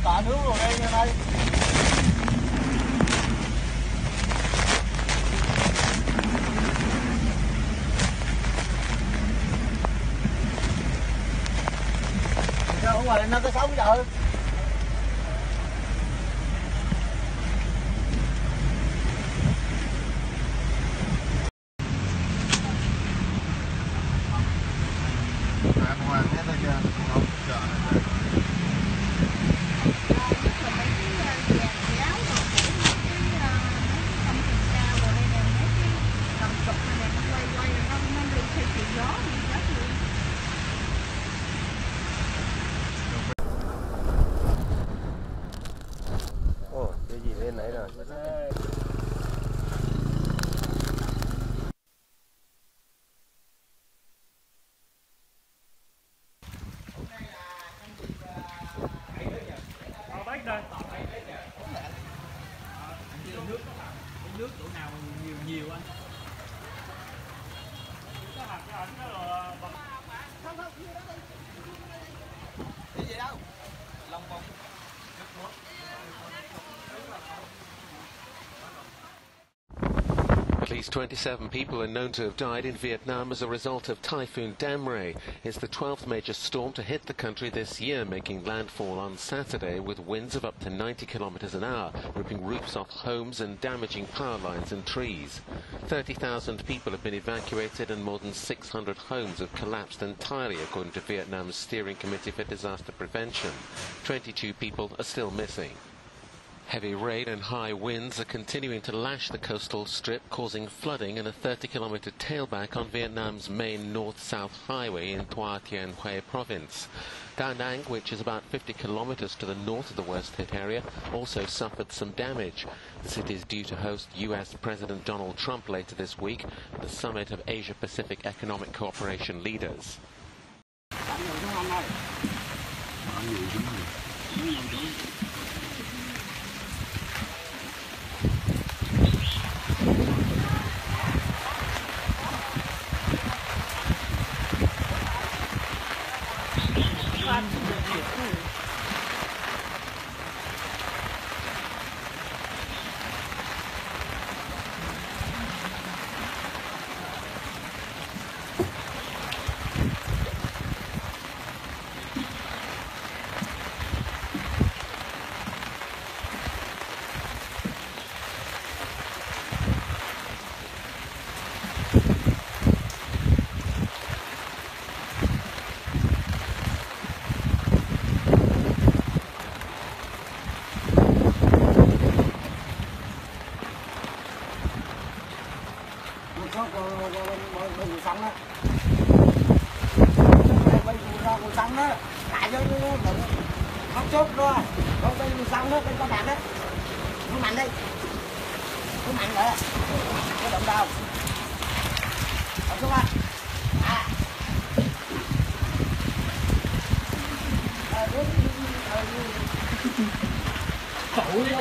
Cả nước rồi đây như này. Ở ngoài nó có sống rồi. Hoàng hết rồi kìa, không chợ này. Ồ, cái gì lên đấy rồi. Nước chỗ nào nhiều anh. Cái gì đâu? Long bông. At least 27 people are known to have died in Vietnam as a result of Typhoon Damrey. It's the 12th major storm to hit the country this year, making landfall on Saturday with winds of up to 90 kilometers an hour, ripping roofs off homes and damaging power lines and trees. 30,000 people have been evacuated and more than 600 homes have collapsed entirely, according to Vietnam's Steering Committee for Disaster Prevention. 22 people are still missing. Heavy rain and high winds are continuing to lash the coastal strip, causing flooding and a 30-kilometre tailback on Vietnam's main north-south highway in Hoa Tien Huay province. Da Nang, which is about 50 kilometres to the north of the worst-hit area, also suffered some damage. The city is due to host US President Donald Trump later this week at the summit of Asia-Pacific Economic Cooperation leaders.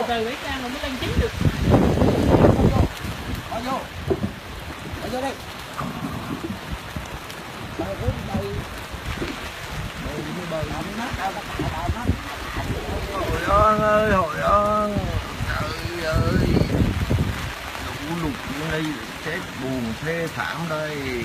Từ mấy trang mà mới lên chín được. Bỏ vô. Bỏ vô đi. Bơi rút bơi. Bơi như bơi không nát đâu, ta nó. Hội ơn ơi, hội ơn. Trời ơi. Lũ lụt xuống đây chết buồn thê thảm đây.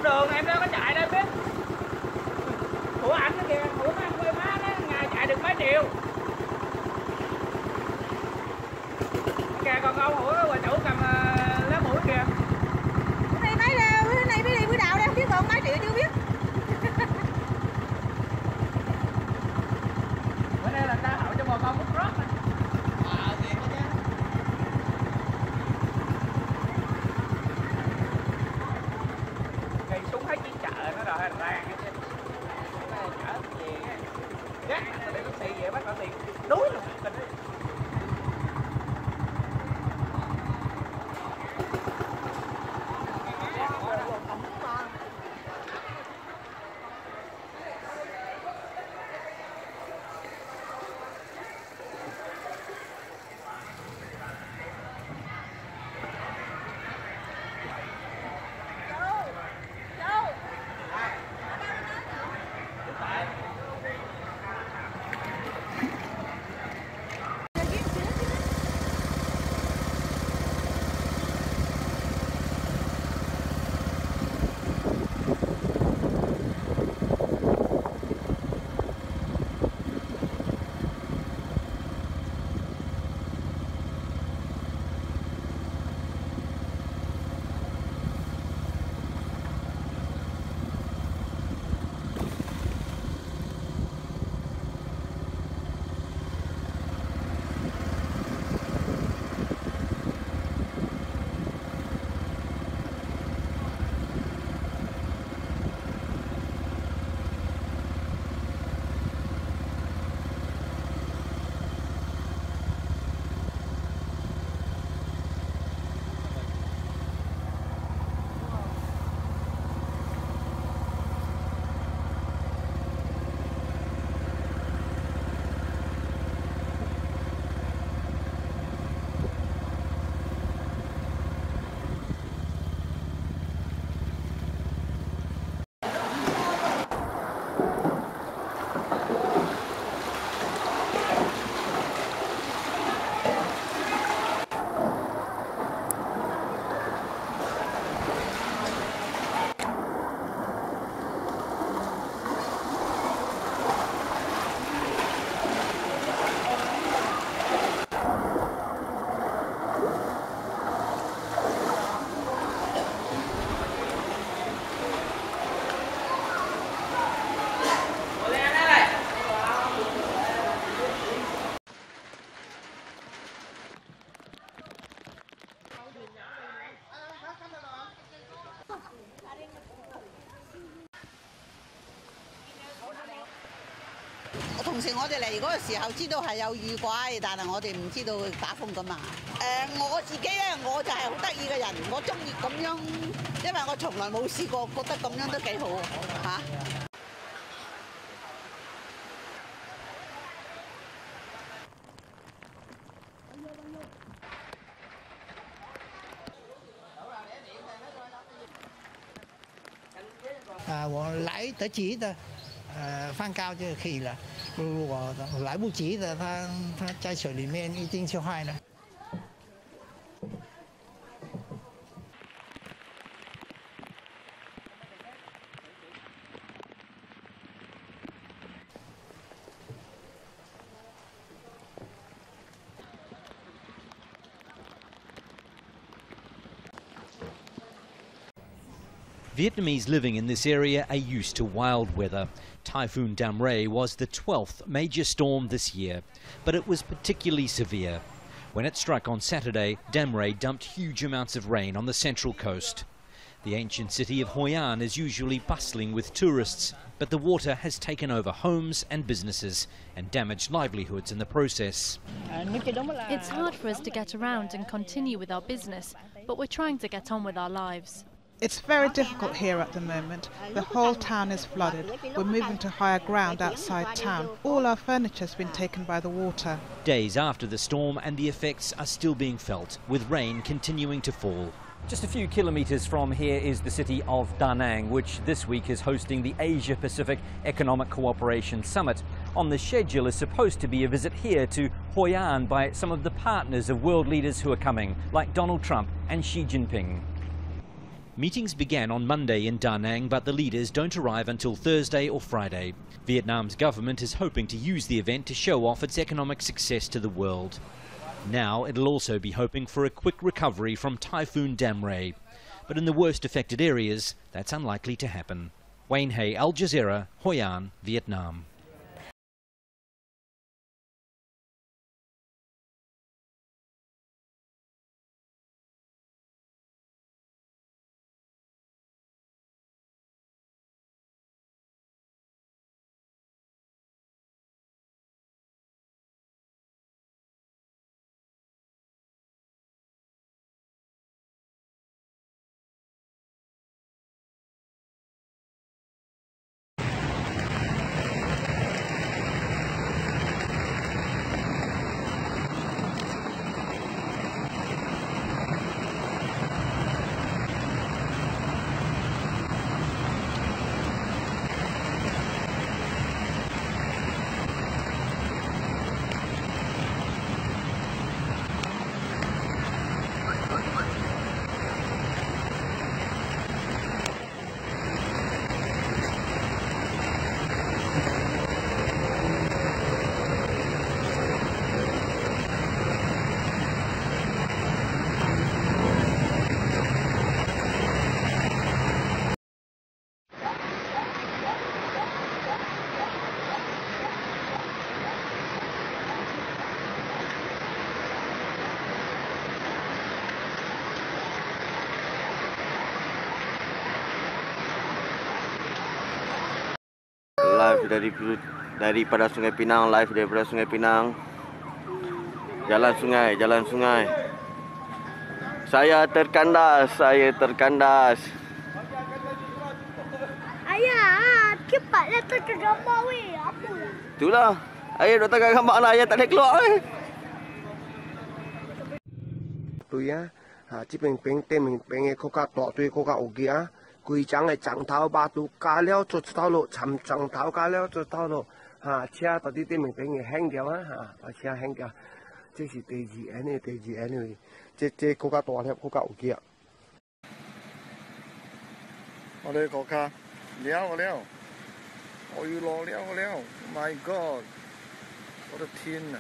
Đường em đâu có chạy đâu biết. Của ảnh nó kìa, của mấy anh quay má đó, ngày chạy được mấy triệu. Kìa còn ông hủa bà chủ cầm lá mũi kìa. Cái này mấy leo, cái này mấy 同時我哋嚟嗰個時候知道係有雨季，但係我哋唔知道會打風㗎嘛。我自己咧，我就係好得意嘅人，我中意咁樣，因為我從來冇試過，覺得咁樣都幾好嚇。我来得及的，放高就可以了。如果来不及的，它在水里面一定就坏了。Vietnamese living in this area are used to wild weather. Typhoon Damrey was the 12th major storm this year, but it was particularly severe. When it struck on Saturday, Damrey dumped huge amounts of rain on the central coast. The ancient city of Hoi An is usually bustling with tourists, but the water has taken over homes and businesses and damaged livelihoods in the process. It's hard for us to get around and continue with our business, but we're trying to get on with our lives. It's very difficult here at the moment. The whole town is flooded. We're moving to higher ground outside town. All our furniture has been taken by the water. Days after the storm and the effects are still being felt, with rain continuing to fall. Just a few kilometres from here is the city of Da Nang, which this week is hosting the Asia-Pacific Economic Cooperation Summit. On the schedule is supposed to be a visit here to Hoi An by some of the partners of world leaders who are coming, like Donald Trump and Xi Jinping. Meetings began on Monday in Da Nang, but the leaders don't arrive until Thursday or Friday. Vietnam's government is hoping to use the event to show off its economic success to the world. Now it'll also be hoping for a quick recovery from Typhoon Damrey. But in the worst affected areas, that's unlikely to happen. Wayne Hay, Al Jazeera, Hoi An, Vietnam. Live daripada Sungai Pinang, live daripada Sungai Pinang. Jalan sungai. Saya terkandas. Ayah, cepatlah tengok gambar weh. Apa? Itulah. Ayah duk tengok gambar lah, ayah tak boleh keluar weh. Tu ya, chỉ bình tem khô cá tọt tuy khô cá ổ kia. Quy trắng này trắng tháo ba tu cá leo cho tháo lộ chấm trắng tháo cá leo cho tháo lộ chia tao đi tìm mình hang掉chia hang掉，这是第二呢，这國家大粒國家有機啊！我哋國家了，我要落了 ，My God， 我的天啊！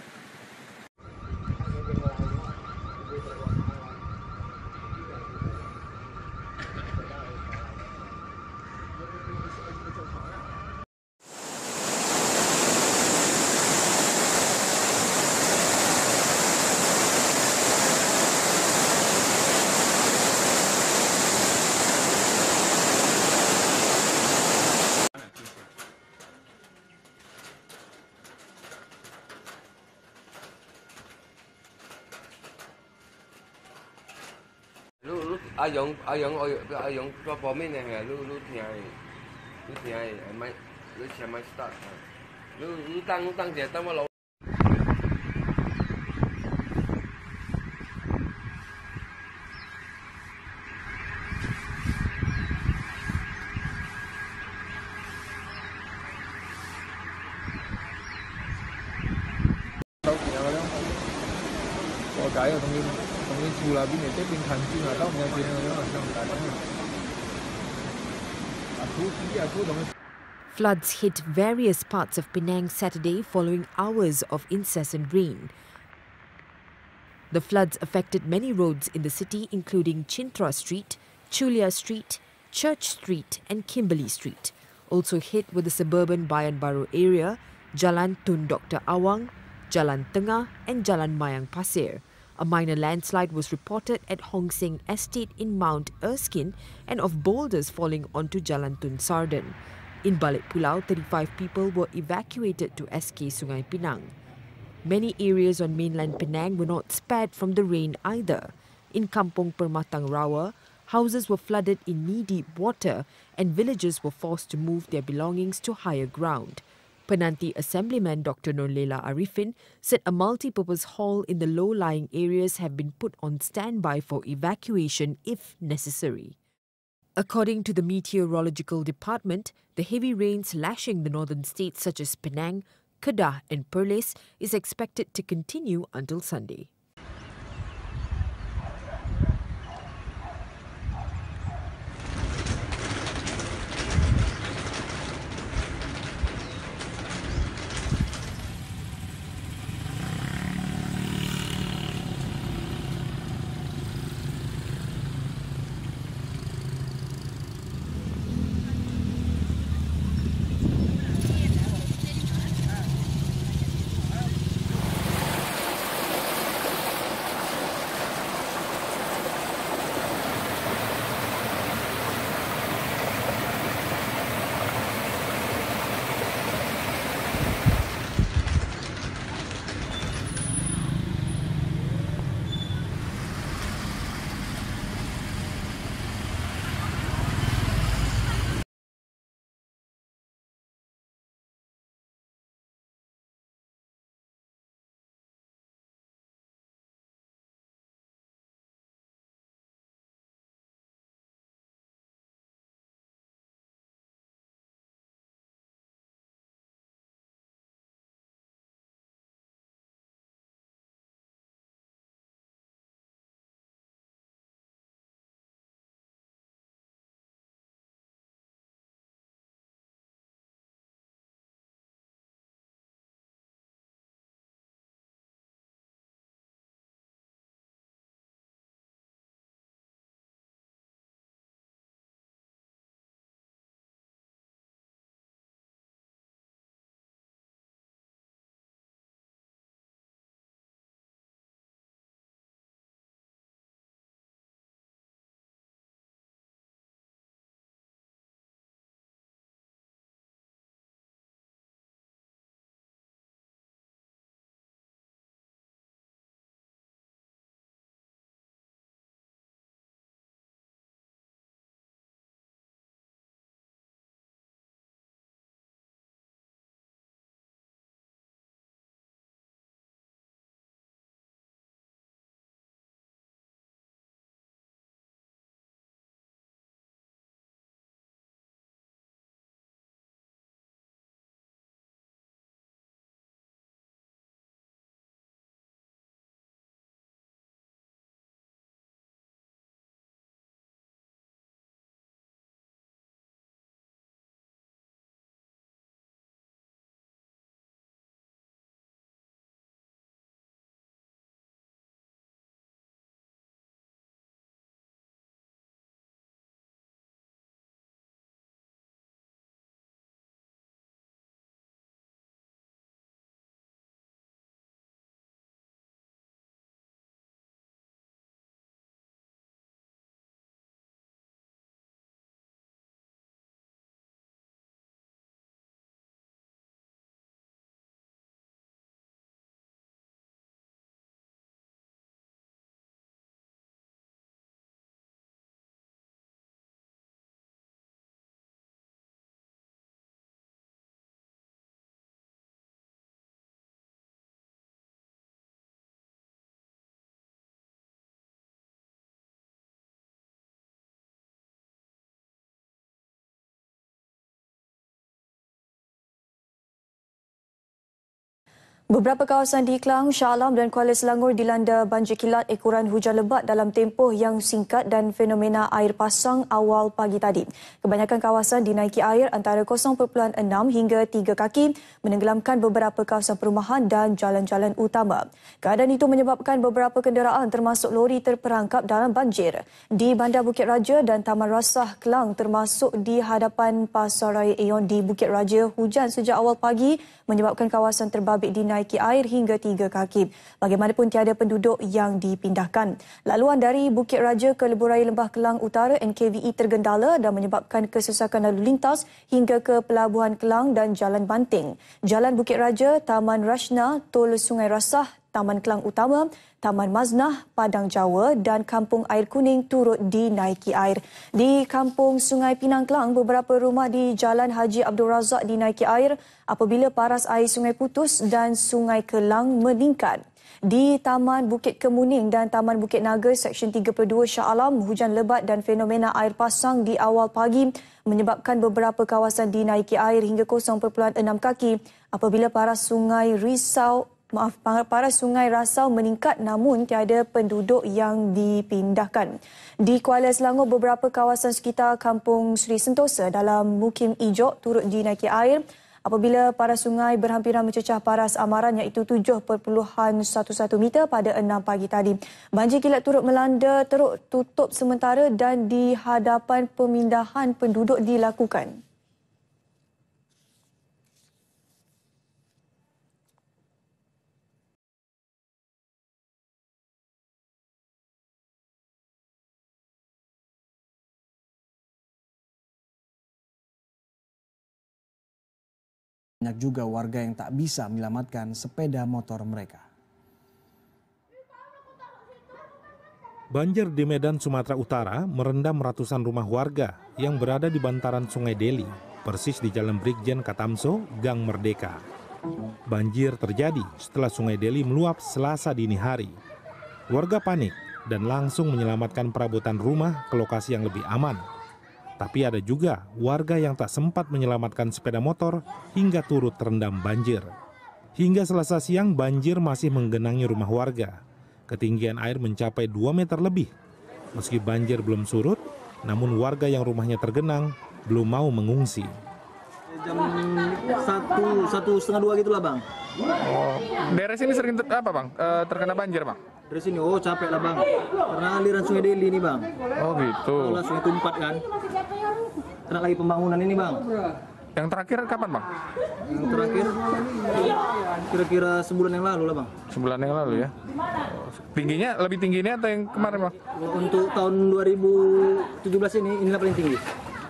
ayong berapa minit ya lu tiai mai lu siapa start lu utang jatah mau Floods hit various parts of Penang Saturday following hours of incessant rain. The floods affected many roads in the city, including Chintra Street, Chulia Street, Church Street and Kimberley Street. Also hit were the suburban Bayan Baru area, Jalan Tun Dr. Awang, Jalan Tengah and Jalan Mayang Pasir. A minor landslide was reported at Hong Seng Estate in Mount Erskine and of boulders falling onto Jalan Tun Sardan. In Balik Pulau, 35 people were evacuated to SK Sungai Pinang. Many areas on mainland Penang were not spared from the rain either. In Kampung Permatang Rawa, houses were flooded in knee-deep water and villagers were forced to move their belongings to higher ground. Penanti Assemblyman Dr. Nurlela Arifin said a multi-purpose hall in the low-lying areas have been put on standby for evacuation if necessary. According to the Meteorological Department, the heavy rains lashing the northern states such as Penang, Kedah and Perlis is expected to continue until Sunday. Beberapa kawasan di Klang, Shah Alam dan Kuala Selangor dilanda banjir kilat ekoran hujan lebat dalam tempoh yang singkat dan fenomena air pasang awal pagi tadi. Kebanyakan kawasan dinaiki air antara 0.6 hingga 3 kaki, menenggelamkan beberapa kawasan perumahan dan jalan-jalan utama. Keadaan itu menyebabkan beberapa kenderaan termasuk lori terperangkap dalam banjir. Di Bandar Bukit Raja dan Taman Rasah Klang termasuk di hadapan Pasaraya Aeon di Bukit Raja, hujan sejak awal pagi menyebabkan kawasan terbabit dinaiki air hingga 3 kaki. Bagaimanapun tiada penduduk yang dipindahkan. Laluan dari Bukit Raja ke Lebuhraya Lembah Kelang Utara NKVE tergendala dan menyebabkan kesesakan lalu lintas hingga ke Pelabuhan Kelang dan Jalan Banting. Jalan Bukit Raja, Taman Rashna, Tol Sungai Rasah, Taman Kelang Utama, Taman Maznah, Padang Jawa dan Kampung Air Kuning turut dinaiki air. Di Kampung Sungai Pinang Kelang, beberapa rumah di Jalan Haji Abdul Razak dinaiki air apabila paras air sungai putus dan Sungai Kelang meningkat. Di Taman Bukit Kemuning dan Taman Bukit Naga, Seksyen 32 Shah Alam, hujan lebat dan fenomena air pasang di awal pagi menyebabkan beberapa kawasan dinaiki air hingga 0.6 kaki apabila paras sungai Rasau meningkat namun tiada penduduk yang dipindahkan. Di Kuala Selangor, beberapa kawasan sekitar Kampung Sri Sentosa dalam Mukim Ijok turut dinaiki air apabila paras sungai berhampiran mencecah paras amaran iaitu 7.11 meter pada 6 pagi tadi. Banjir kilat turut melanda teruk tutup sementara dan di hadapan pemindahan penduduk dilakukan. Banyak juga warga yang tak bisa menyelamatkan sepeda motor mereka. Banjir di Medan, Sumatera Utara merendam ratusan rumah warga yang berada di bantaran Sungai Deli, persis di Jalan Brigjen Katamso, Gang Merdeka. Banjir terjadi setelah Sungai Deli meluap Selasa dini hari. Warga panik dan langsung menyelamatkan perabotan rumah ke lokasi yang lebih aman. Tapi ada juga warga yang tak sempat menyelamatkan sepeda motor hingga turut terendam banjir. Hingga Selasa siang banjir masih menggenangi rumah warga. Ketinggian air mencapai 2 meter lebih. Meski banjir belum surut, namun warga yang rumahnya tergenang belum mau mengungsi. Jam 1:30 gitu lah bang. Oh, daerah sini sering terkena banjir bang? Dari sini, capek lah bang. Karena aliran Sungai Deli ini bang. Oh gitu. Kalau Sungai Tumpat kan. Kena lagi pembangunan ini bang. Yang terakhir kapan bang? Yang terakhir kira-kira sebulan yang lalu lah bang. Sebulan yang lalu ya. Tingginya lebih tinggi ini atau yang kemarin bang? Untuk tahun 2017 inilah paling tinggi.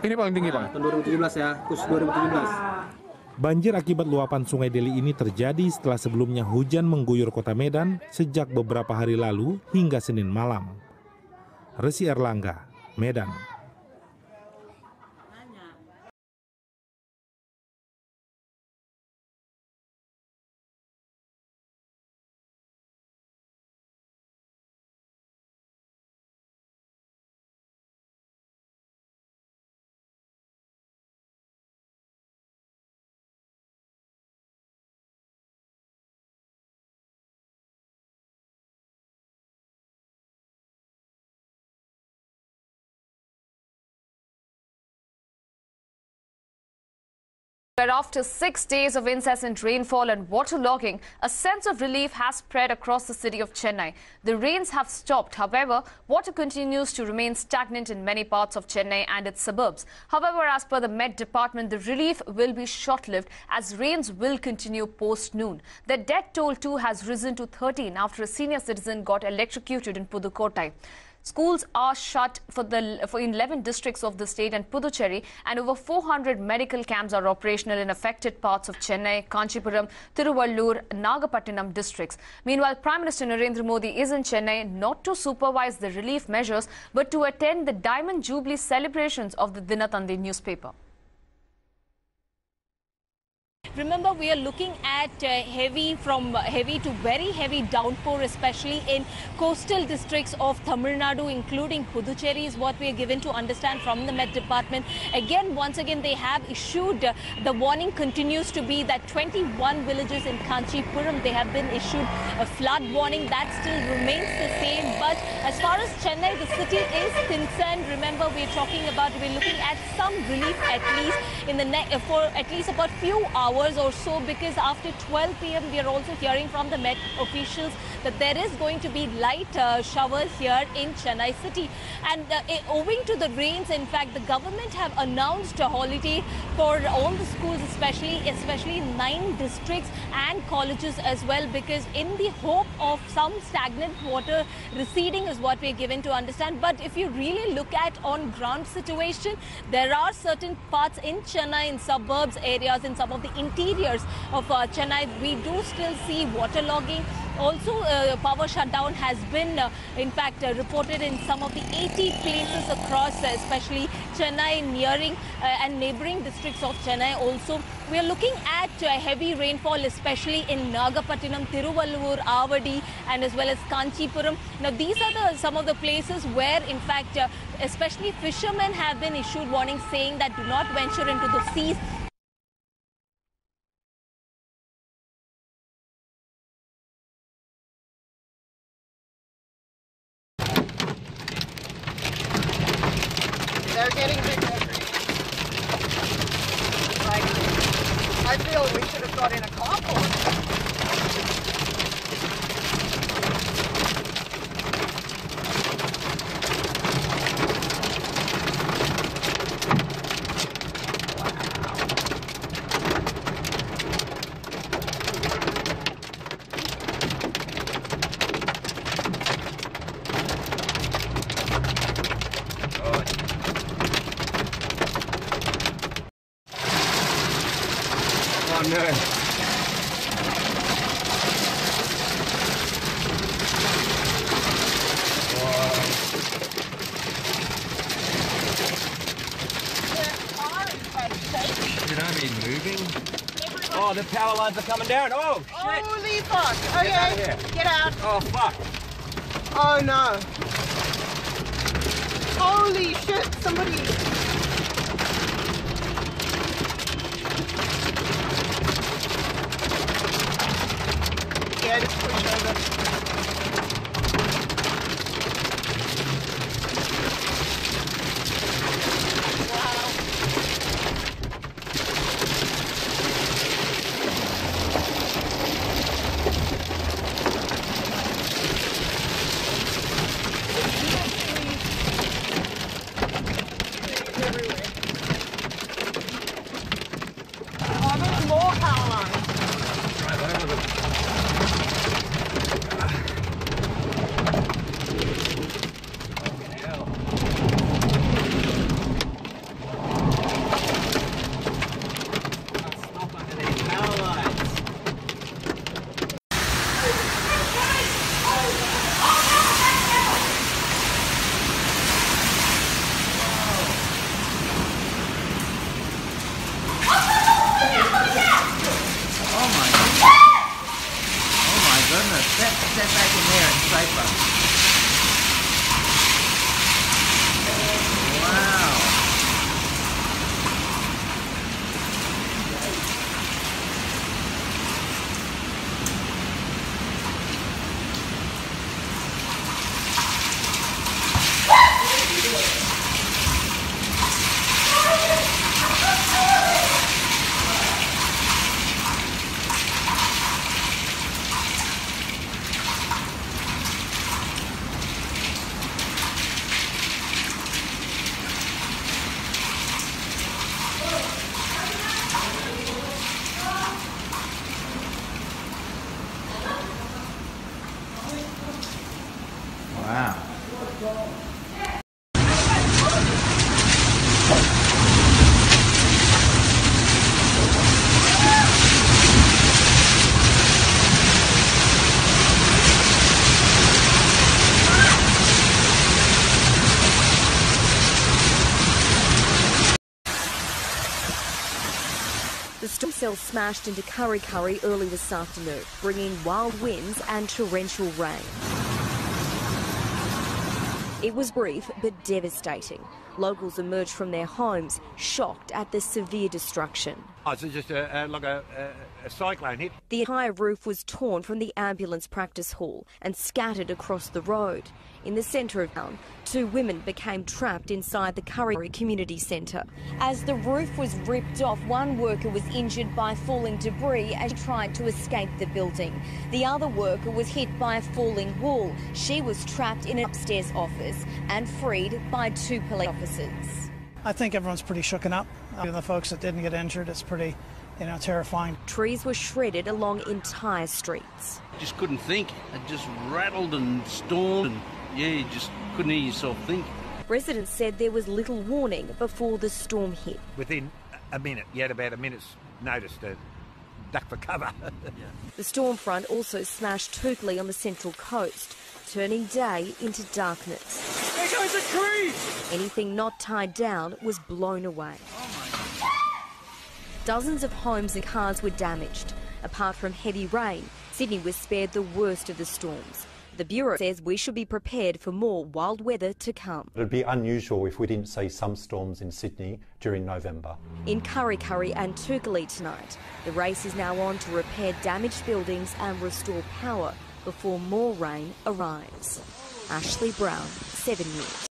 Ini paling tinggi bang? Tahun 2017 ya, khusus 2017. Banjir akibat luapan Sungai Deli ini terjadi setelah sebelumnya hujan mengguyur kota Medan sejak beberapa hari lalu hingga Senin malam. Resi Erlangga, Medan. But after 6 days of incessant rainfall and waterlogging, a sense of relief has spread across the city of Chennai. The rains have stopped. However, water continues to remain stagnant in many parts of Chennai and its suburbs. However, as per the Met Department, the relief will be short-lived as rains will continue post-noon. The death toll too has risen to 13 after a senior citizen got electrocuted in Pudukkottai. Schools are shut for in 11 districts of the state and Puducherry, and over 400 medical camps are operational in affected parts of Chennai, Kanchipuram, Tiruvallur, Nagapattinam districts. Meanwhile, Prime Minister Narendra Modi is in Chennai not to supervise the relief measures but to attend the Diamond Jubilee celebrations of the Dinatandi newspaper. Remember, we are looking at heavy to very heavy downpour, especially in coastal districts of Tamil Nadu, including Puducherry, is what we are given to understand from the Met Department. Once again, they have issued, the warning continues to be that 21 villages in Kanchipuram, they have been issued a flood warning. That still remains the same. But as far as Chennai, the city is concerned, remember, we're looking at some relief at least for at least about few hours or so, because after 12 p.m. we are also hearing from the Met officials that there is going to be light showers here in Chennai city. And owing to the rains, in fact, the government have announced a holiday for all the schools, especially in 9 districts and colleges as well, because in the hope of some stagnant water receding is what we're given to understand. But if you really look at on ground situation, there are certain parts in Chennai, in suburbs areas, in some of the interiors of Chennai, we do still see waterlogging. Also, power shutdown has been, in fact, reported in some of the 80 places across, especially Chennai, nearing and neighboring districts of Chennai. Also, we are looking at heavy rainfall, especially in Nagapattinam, Tiruvallur, Avadi, and as well as Kanchipuram. Now, these are some of the places where, in fact, especially fishermen have been issued warnings saying that do not venture into the seas. They're getting bigger. Like, I feel we should have got in a carpool. No. Should I be moving? Oh, the power lines are coming down. Oh, shit. Holy fuck. Okay, Get out of here. Get out. Oh, fuck. Oh, no. Holy shit, somebody... Yeah, just push over. Step back in there and cipher. Wow. cell smashed into Kurri Kurri early this afternoon, bringing wild winds and torrential rain. It was brief but devastating. Locals emerged from their homes, shocked at the severe destruction. Oh, so just like a cyclone hit. The entire roof was torn from the ambulance practice hall and scattered across the road. In the centre of town, 2 women became trapped inside the Kurri Kurri Community Centre. As the roof was ripped off, one worker was injured by falling debris as she tried to escape the building. The other worker was hit by a falling wall. She was trapped in an upstairs office and freed by 2 police officers. I think everyone's pretty shooken up. Even the folks that didn't get injured, it's pretty, terrifying. Trees were shredded along entire streets. Just couldn't think. It just rattled and stormed and, you just couldn't hear yourself think. Residents said there was little warning before the storm hit. Within a minute, you had about a minute's notice to duck for cover. The storm front also smashed Tukli on the central coast, turning day into darkness. There goes the tree! Anything not tied down was blown away. Dozens of homes and cars were damaged. Apart from heavy rain, Sydney was spared the worst of the storms. The Bureau says we should be prepared for more wild weather to come. It would be unusual if we didn't see some storms in Sydney during November. In Kurri Kurri and Tukli tonight, the race is now on to repair damaged buildings and restore power before more rain arrives. Ashley Brown, 7 News.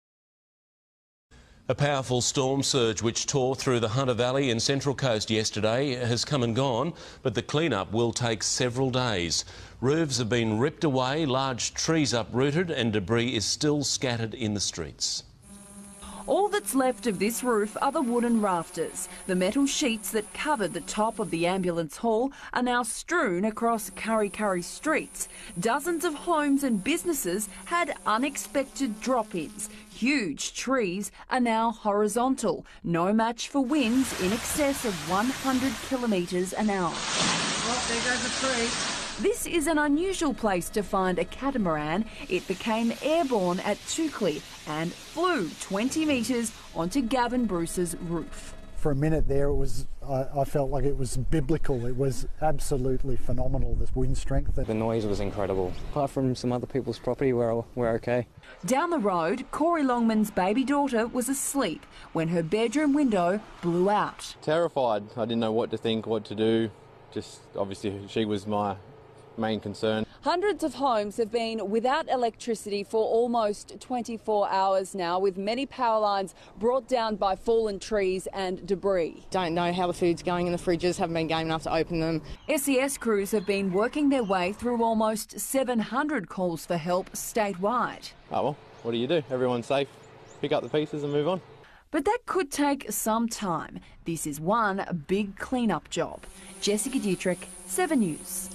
A powerful storm surge which tore through the Hunter Valley and Central Coast yesterday has come and gone, but the clean-up will take several days. Roofs have been ripped away, large trees uprooted and debris is still scattered in the streets. All that's left of this roof are the wooden rafters. The metal sheets that covered the top of the ambulance hall are now strewn across Kurri Kurri streets. Dozens of homes and businesses had unexpected drop-ins. Huge trees are now horizontal, no match for winds in excess of 100 kilometres an hour. Oh, there goes a tree. This is an unusual place to find a catamaran. It became airborne at Tukli and flew 20 metres onto Gavin Bruce's roof. For a minute there, I felt like it was biblical. It was absolutely phenomenal, this wind strength. The noise was incredible. Apart from some other people's property, we're okay. Down the road, Corey Longman's baby daughter was asleep when her bedroom window blew out. Terrified. I didn't know what to think, what to do. Just obviously she was my main concern. Hundreds of homes have been without electricity for almost 24 hours now, with many power lines brought down by fallen trees and debris. Don't know how the food's going in the fridges, haven't been game enough to open them. SES crews have been working their way through almost 700 calls for help statewide. Oh well, what do? Everyone's safe. Pick up the pieces and move on. But that could take some time. This is one big clean-up job. Jessica Dietrich, 7 News.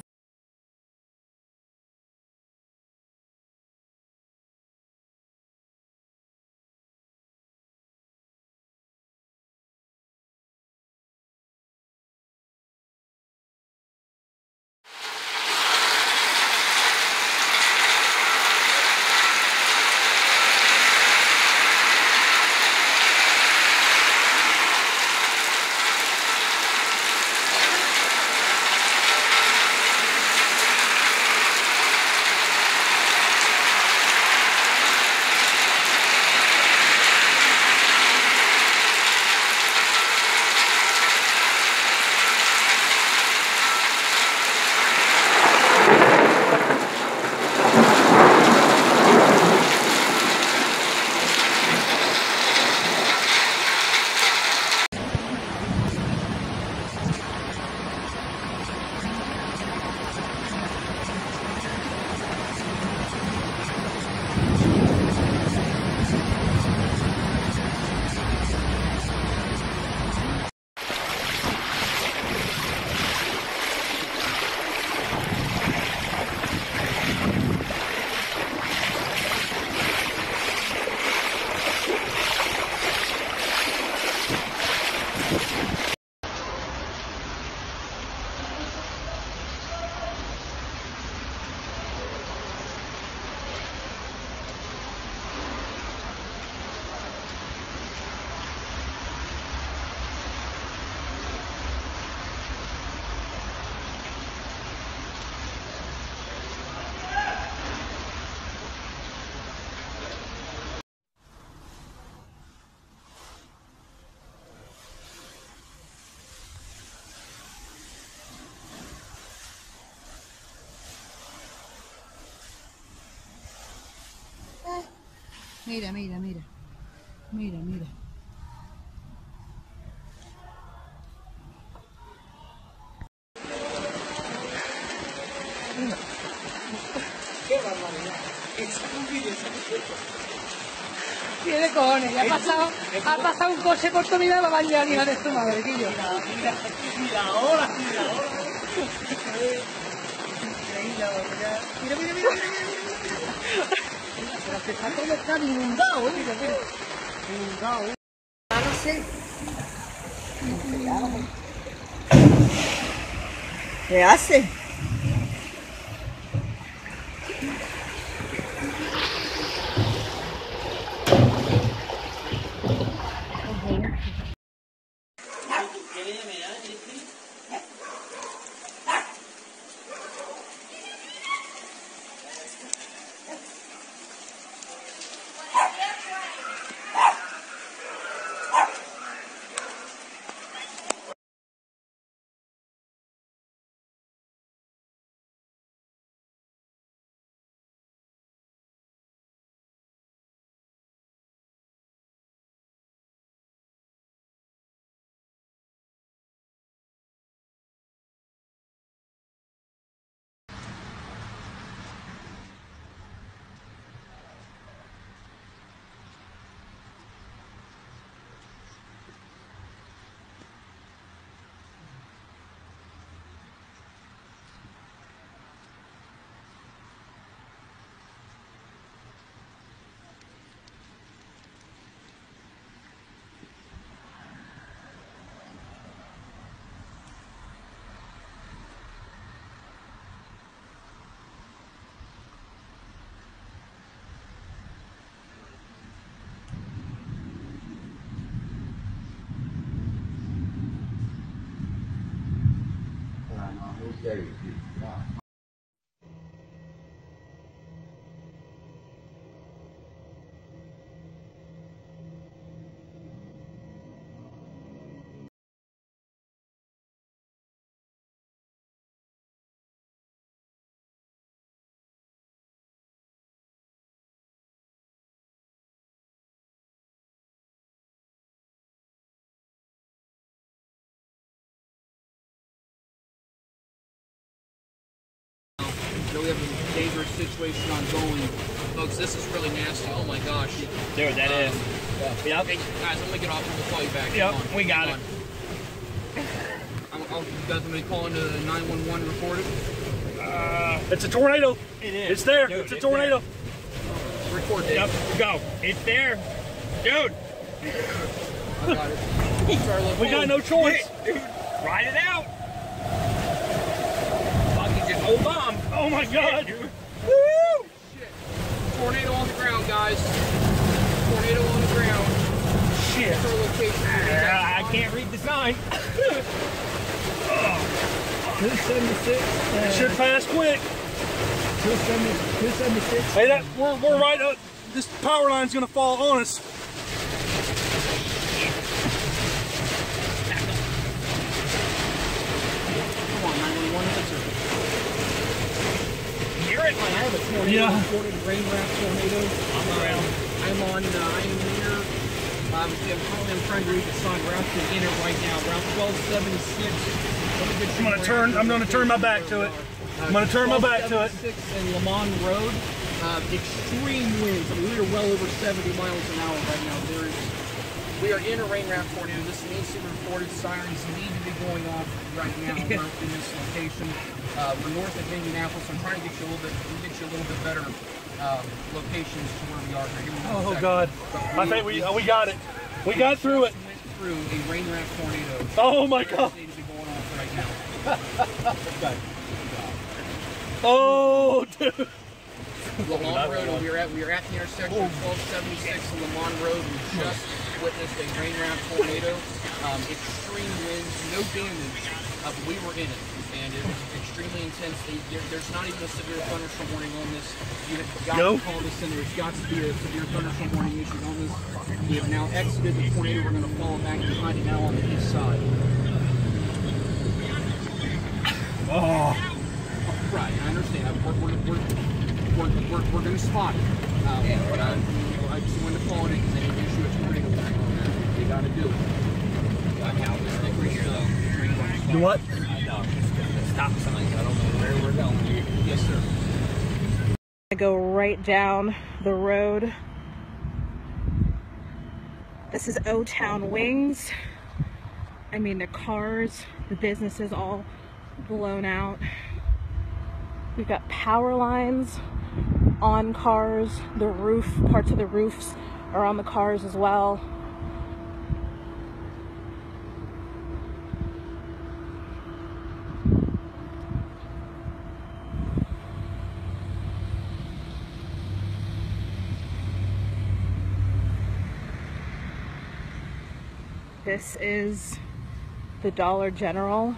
Mira, mira, mira. Mira, mira. Qué barbaridad. Tiene cojones, ya ha pasado un coche por tu vida y va a bañar hija de tu madre, Guillo. Mira ahora. Mira, mira, mira. Pero que está todo está inundado, mira. Inundado. Ahora sí. ¿Qué hace? We have a dangerous situation ongoing. Folks, this is really nasty. Oh my gosh. Dude, that is. Yep. Hey, guys, I'm going to get off and we'll call you back. Yep, we got it. You guys want me to call into 911 report it? It's a tornado. It is. It's there. Dude, it's a tornado. Record it. Yep, go. It's there. Dude. I got it. We got no choice. Dude, ride it out. Hold on. Oh my God. Shit. Woo! Shit. Tornado on the ground, guys. Tornado on the ground. Shit. What's our location? I can't read the sign. 276. It should pass quick. 276. Hey, we're right up. This power line's gonna fall on us. Come on, 911 answer. Hear it? I have a tornado reported, rain wrap tornado. I'm near. I'm trying to read the sign. We're actually in it right now. Around 1276. I'm gonna turn my back to it. I'm gonna turn my back to it. 1276 in Lamont Road. Extreme winds. I mean, we are well over 70 miles an hour right now. We are in a rain wrap tornado. This needs to be reported. Sirens need to be going off right now. We're in this location. We're north of Indianapolis. I'm trying to get you a little bit better locations to where we are. Oh God! I think we got it. We got through it. Went through a rain wrap tornado. Oh my God! Need to be going off right now. Okay. Oh, dude. Lamont Road. We are at the intersection of 1276 and Lamont Road. We just witnessed a rain wrap tornado. Extreme winds, no damage, but we were in it, and it was extremely intense. There's not even a severe thunderstorm warning on this. You have got to call this in. There's got to be a severe thunderstorm warning issued on this. We have now exited the tornado. We're going to fall back behind it now on the east side. Oh. Right, I understand. We're going to spot it. But I just Do what? No, just the stop signs. I don't know where we're going. Yes, sir. I go right down the road. This is O-Town Wings. I mean, the cars, the businesses all blown out. We've got power lines on cars. The roof, parts of the roofs are on the cars as well. This is the Dollar General.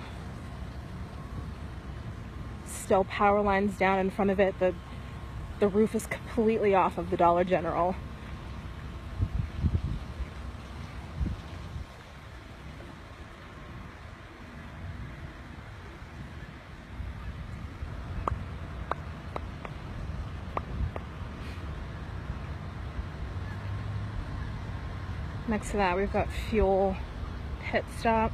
Still power lines down in front of it. The roof is completely off of the Dollar General. Next to that, we've got fuel pit stop.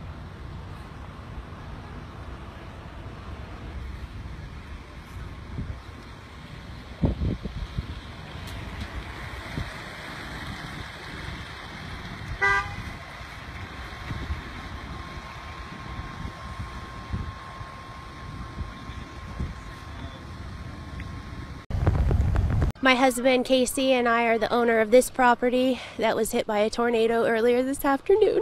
My husband Casey and I are the owner of this property that was hit by a tornado earlier this afternoon.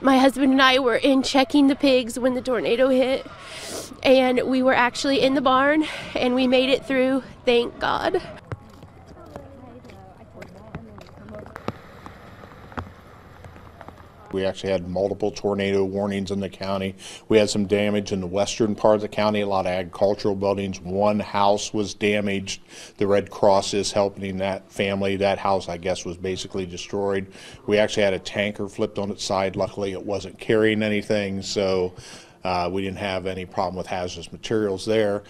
My husband and I were in checking the pigs when the tornado hit, and we were actually in the barn and we made it through, thank God. We actually had multiple tornado warnings in the county. We had some damage in the western part of the county, a lot of agricultural buildings. One house was damaged. The Red Cross is helping that family. That house, I guess, was basically destroyed. We actually had a tanker flipped on its side. Luckily, it wasn't carrying anything, so we didn't have any problem with hazardous materials there.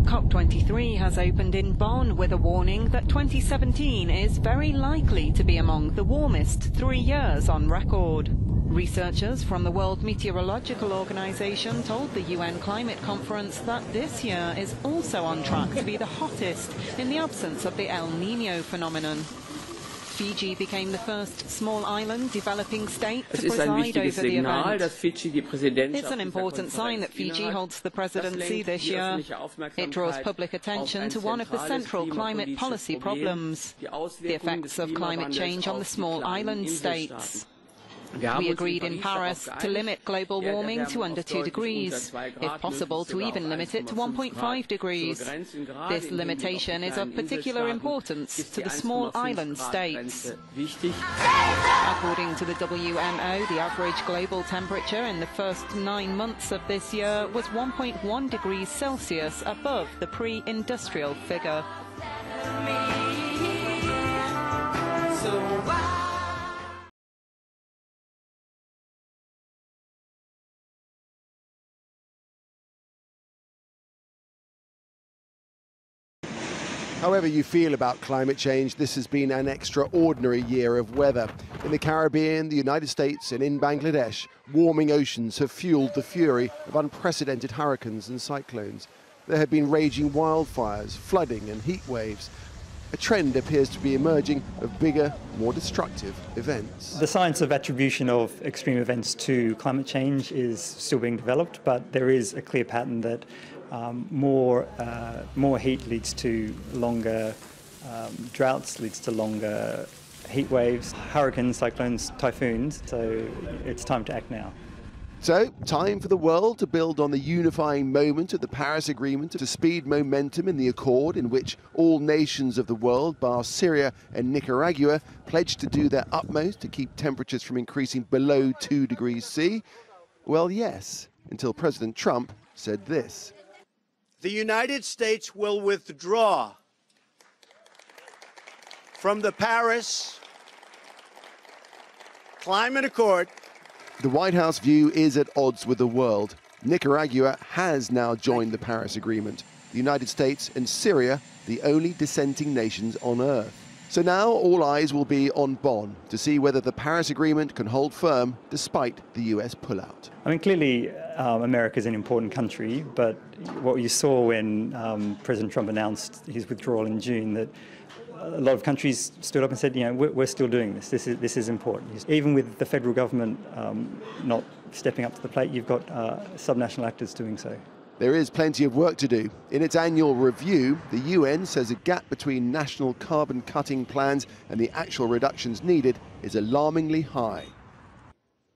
COP23 has opened in Bonn with a warning that 2017 is very likely to be among the warmest 3 years on record. Researchers from the World Meteorological Organization told the UN Climate Conference that this year is also on track to be the hottest in the absence of the El Niño phenomenon. Fiji became the first small island developing state to preside over the event. It's an important sign that Fiji holds the presidency this year. It draws public attention to one of the central climate policy problems, the effects of climate change on the small island states. We agreed in Paris to limit global warming to under 2 degrees, if possible to even limit it to 1.5 degrees. This limitation is of particular importance to the small island states. According to the WMO, the average global temperature in the first 9 months of this year was 1.1 degrees Celsius above the pre-industrial figure. However you feel about climate change, this has been an extraordinary year of weather. In the Caribbean, the United States and in Bangladesh, warming oceans have fueled the fury of unprecedented hurricanes and cyclones. There have been raging wildfires, flooding and heat waves. A trend appears to be emerging of bigger, more destructive events. The science of attribution of extreme events to climate change is still being developed, but there is a clear pattern that more heat leads to longer droughts, leads to longer heat waves, hurricanes, cyclones, typhoons. So it's time to act now. So, time for the world to build on the unifying moment of the Paris Agreement to speed momentum in the accord in which all nations of the world, bar Syria and Nicaragua, pledged to do their utmost to keep temperatures from increasing below 2 degrees C? Well, yes, until President Trump said this. The United States will withdraw from the Paris Climate Accord. The White House view is at odds with the world. Nicaragua has now joined the Paris Agreement. The United States and Syria, the only dissenting nations on Earth. So now all eyes will be on Bonn to see whether the Paris Agreement can hold firm despite the US pullout. I mean, clearly America is an important country, but what you saw when President Trump announced his withdrawal in June, that a lot of countries stood up and said, you know, we're still doing this. This is important. Even with the federal government not stepping up to the plate, you've got subnational actors doing so. There is plenty of work to do. In its annual review, the UN says a gap between national carbon cutting plans and the actual reductions needed is alarmingly high.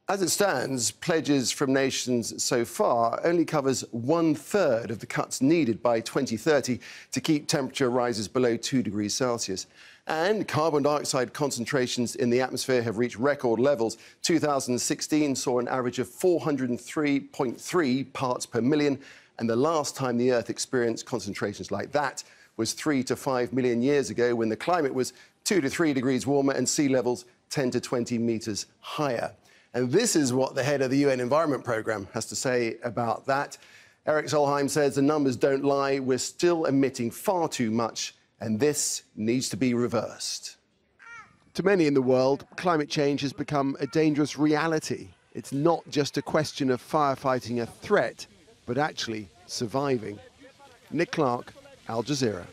As it stands, pledges from nations so far only covers 1/3 of the cuts needed by 2030 to keep temperature rises below 2 degrees Celsius. And carbon dioxide concentrations in the atmosphere have reached record levels. 2016 saw an average of 403.3 parts per million, and the last time the Earth experienced concentrations like that was 3 to 5 million years ago, when the climate was 2 to 3 degrees warmer and sea levels 10 to 20 metres higher. And this is what the head of the UN Environment Programme has to say about that. Eric Solheim says the numbers don't lie. We're still emitting far too much, and this needs to be reversed. To many in the world, climate change has become a dangerous reality. It's not just a question of firefighting a threat, but actually surviving. Nick Clark, Al Jazeera.